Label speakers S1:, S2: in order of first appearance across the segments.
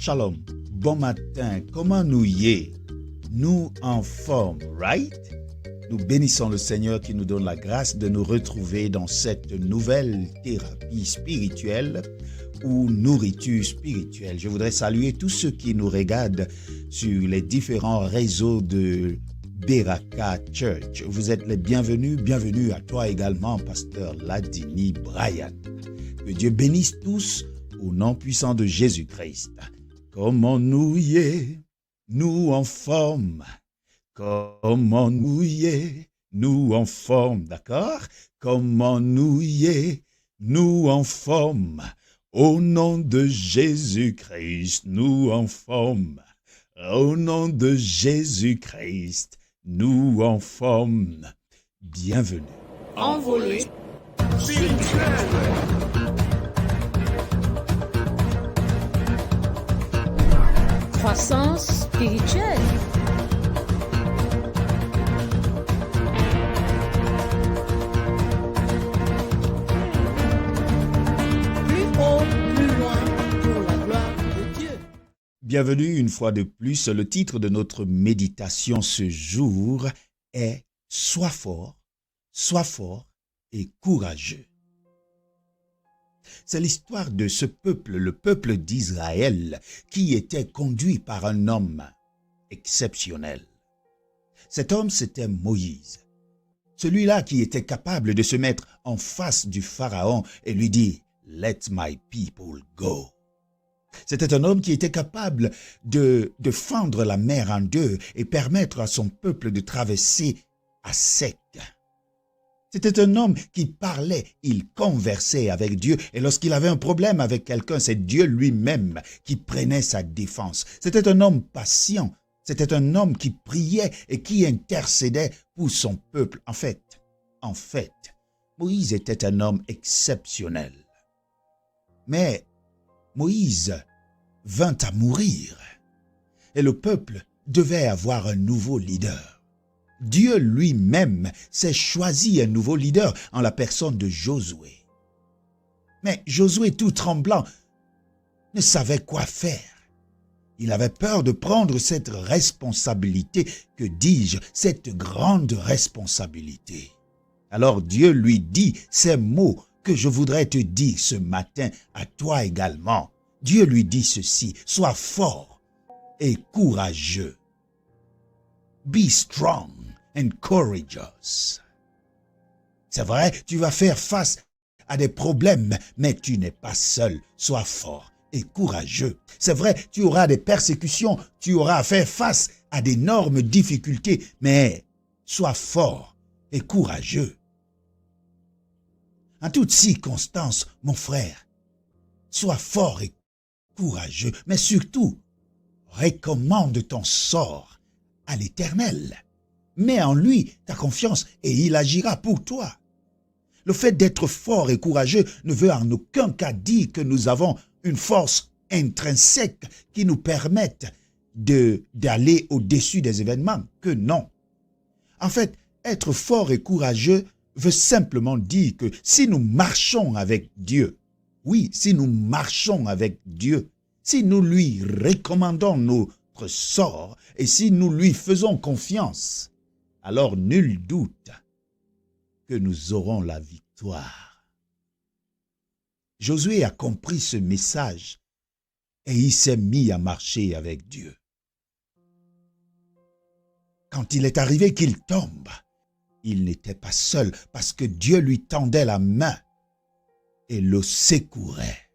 S1: Shalom, bon matin, comment nous y est? Nous en forme, right? Nous bénissons le Seigneur qui nous donne la grâce de nous retrouver dans cette nouvelle thérapie spirituelle ou nourriture spirituelle. Je voudrais saluer tous ceux qui nous regardent sur les différents réseaux de Beraka Church. Vous êtes les bienvenus, bienvenue à toi également, pasteur Ladini Brian. Que Dieu bénisse tous au nom puissant de Jésus-Christ. Comment nous y est, nous en forme. Comment nous y est, nous en forme, d'accord? Comment nous y est, nous en forme. Au nom de Jésus-Christ, nous en forme. Au nom de Jésus-Christ, nous en forme. Bienvenue.
S2: Envolée croissance spirituelle. Plus haut, plus loin pour la gloire de Dieu.
S1: Bienvenue une fois de plus. Le titre de notre méditation ce jour est « Sois fort et courageux ». C'est l'histoire de ce peuple, le peuple d'Israël, qui était conduit par un homme exceptionnel. Cet homme, c'était Moïse. Celui-là qui était capable de se mettre en face du Pharaon et lui dire « Let my people go ». C'était un homme qui était capable de fendre la mer en deux et permettre à son peuple de traverser à sec. C'était un homme qui parlait, il conversait avec Dieu et lorsqu'il avait un problème avec quelqu'un, c'est Dieu lui-même qui prenait sa défense. C'était un homme patient, c'était un homme qui priait et qui intercédait pour son peuple. En fait, Moïse était un homme exceptionnel. Mais Moïse vint à mourir et le peuple devait avoir un nouveau leader. Dieu lui-même s'est choisi un nouveau leader en la personne de Josué. Mais Josué, tout tremblant, ne savait quoi faire. Il avait peur de prendre cette responsabilité, que dis-je, cette grande responsabilité. Alors Dieu lui dit ces mots que je voudrais te dire ce matin à toi également. Dieu lui dit ceci, sois fort et courageux. Be strong and courageous. C'est vrai, tu vas faire face à des problèmes, mais tu n'es pas seul. Sois fort et courageux. C'est vrai, tu auras des persécutions, tu auras à faire face à d'énormes difficultés, mais sois fort et courageux. En toutes circonstances, mon frère, sois fort et courageux, mais surtout, recommande ton sort à l'Éternel. Mets en lui ta confiance et il agira pour toi. Le fait d'être fort et courageux ne veut en aucun cas dire que nous avons une force intrinsèque qui nous permette d'aller au-dessus des événements, que non. En fait, être fort et courageux veut simplement dire que si nous marchons avec Dieu, oui, si nous marchons avec Dieu, si nous lui recommandons notre sort et si nous lui faisons confiance, alors nul doute que nous aurons la victoire. Josué a compris ce message et il s'est mis à marcher avec Dieu. Quand il est arrivé qu'il tombe, il n'était pas seul parce que Dieu lui tendait la main et le secourait.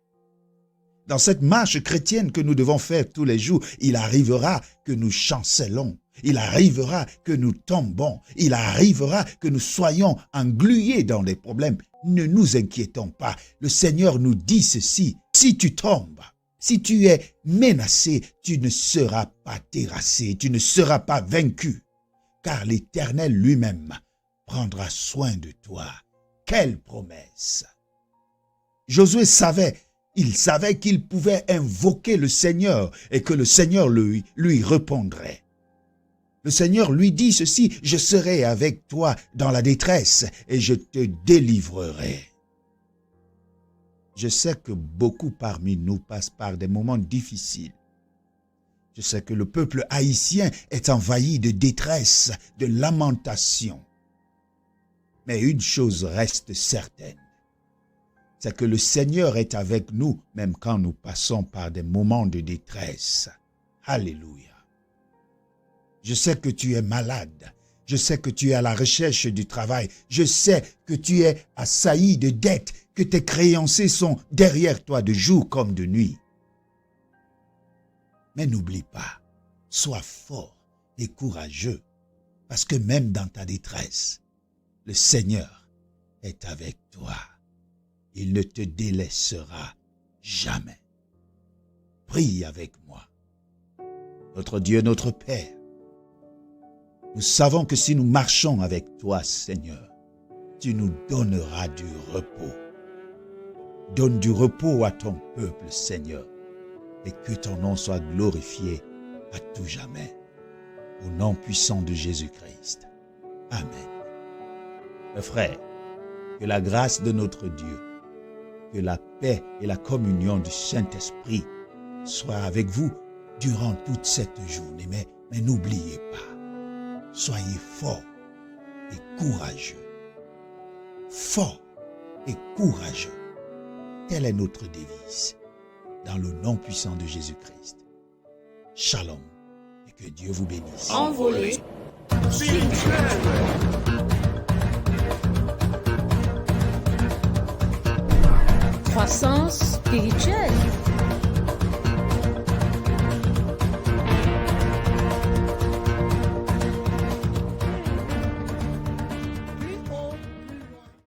S1: Dans cette marche chrétienne que nous devons faire tous les jours, il arrivera que nous chancelons, il arrivera que nous tombons, il arrivera que nous soyons englués dans des problèmes. Ne nous inquiétons pas, le Seigneur nous dit ceci, si tu tombes, si tu es menacé, tu ne seras pas terrassé, tu ne seras pas vaincu, car l'Éternel lui-même prendra soin de toi. Quelle promesse! Josué savait, il savait qu'il pouvait invoquer le Seigneur et que le Seigneur lui répondrait. Le Seigneur lui dit ceci, « Je serai avec toi dans la détresse et je te délivrerai. » Je sais que beaucoup parmi nous passent par des moments difficiles. Je sais que le peuple haïtien est envahi de détresse, de lamentation. Mais une chose reste certaine, c'est que le Seigneur est avec nous même quand nous passons par des moments de détresse. Alléluia. Je sais que tu es malade. Je sais que tu es à la recherche du travail. Je sais que tu es assailli de dettes, que tes créanciers sont derrière toi de jour comme de nuit. Mais n'oublie pas, sois fort et courageux, parce que même dans ta détresse, le Seigneur est avec toi. Il ne te délaissera jamais. Prie avec moi. Notre Dieu, notre Père, nous savons que si nous marchons avec toi, Seigneur, tu nous donneras du repos. Donne du repos à ton peuple, Seigneur, et que ton nom soit glorifié à tout jamais. Au nom puissant de Jésus-Christ. Amen. Mes frères, que la grâce de notre Dieu, que la paix et la communion du Saint-Esprit soient avec vous durant toute cette journée. Mais n'oubliez pas, soyez forts et courageux. Forts et courageux. Telle est notre devise. Dans le nom puissant de Jésus-Christ. Shalom et que Dieu vous bénisse.
S2: Envolée spirituelle. Croissance spirituelle.